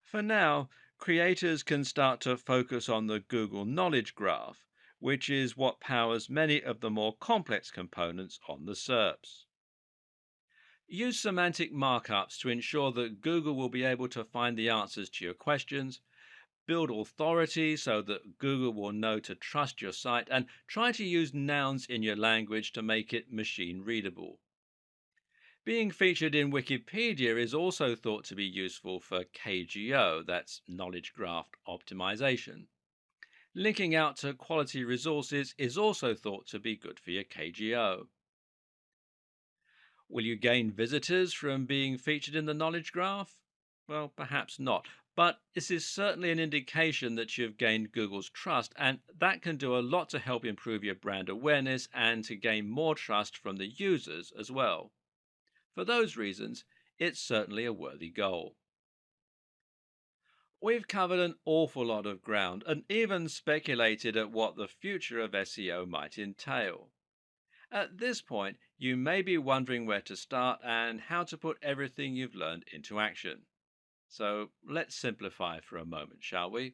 For now, creators can start to focus on the Google Knowledge Graph, which is what powers many of the more complex components on the SERPs. Use semantic markups to ensure that Google will be able to find the answers to your questions. Build authority so that Google will know to trust your site, and try to use nouns in your language to make it machine readable. Being featured in Wikipedia is also thought to be useful for KGO, that's knowledge graph optimization. Linking out to quality resources is also thought to be good for your KGO. Will you gain visitors from being featured in the knowledge graph? Well, perhaps not. But this is certainly an indication that you've gained Google's trust, and that can do a lot to help improve your brand awareness and to gain more trust from the users as well. For those reasons, it's certainly a worthy goal. We've covered an awful lot of ground and even speculated at what the future of SEO might entail. At this point, you may be wondering where to start and how to put everything you've learned into action. So let's simplify for a moment, shall we?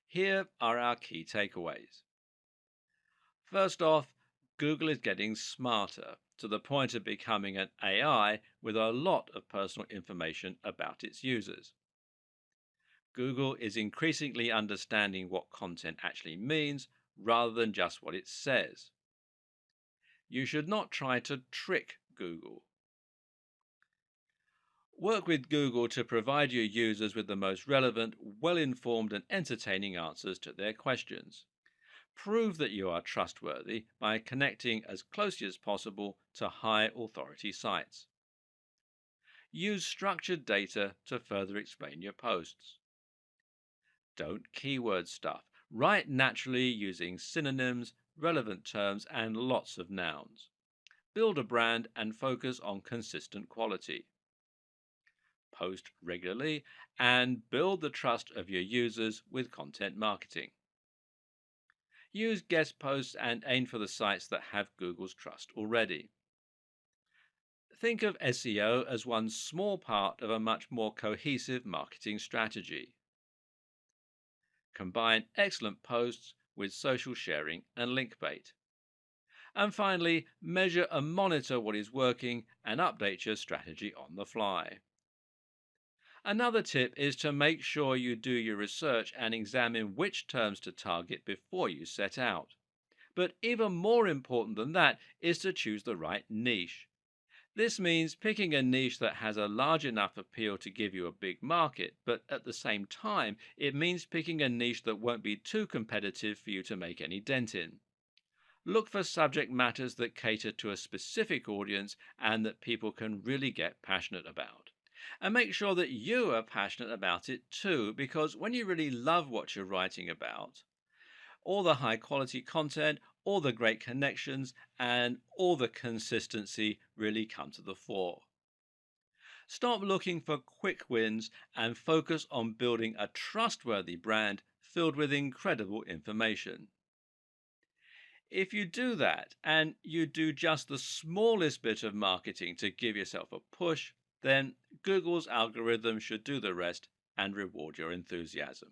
Here are our key takeaways. First off, Google is getting smarter to the point of becoming an AI with a lot of personal information about its users. Google is increasingly understanding what content actually means rather than just what it says. You should not try to trick Google. Work with Google to provide your users with the most relevant, well informed, and entertaining answers to their questions. Prove that you are trustworthy by connecting as closely as possible to high authority sites. Use structured data to further explain your posts. Don't keyword stuff. Write naturally using synonyms, relevant terms, and lots of nouns. Build a brand and focus on consistent quality. Post regularly and build the trust of your users with content marketing. Use guest posts and aim for the sites that have Google's trust already. Think of SEO as one small part of a much more cohesive marketing strategy. Combine excellent posts with social sharing and link bait. And finally, measure and monitor what is working and update your strategy on the fly. Another tip is to make sure you do your research and examine which terms to target before you set out. But even more important than that is to choose the right niche. This means picking a niche that has a large enough appeal to give you a big market, but at the same time, it means picking a niche that won't be too competitive for you to make any dent in. Look for subject matters that cater to a specific audience and that people can really get passionate about. And make sure that you are passionate about it too, because when you really love what you're writing about, all the high quality content, all the great connections, and all the consistency really come to the fore. Stop looking for quick wins and focus on building a trustworthy brand filled with incredible information. If you do that and you do just the smallest bit of marketing to give yourself a push, then Google's algorithm should do the rest and reward your enthusiasm.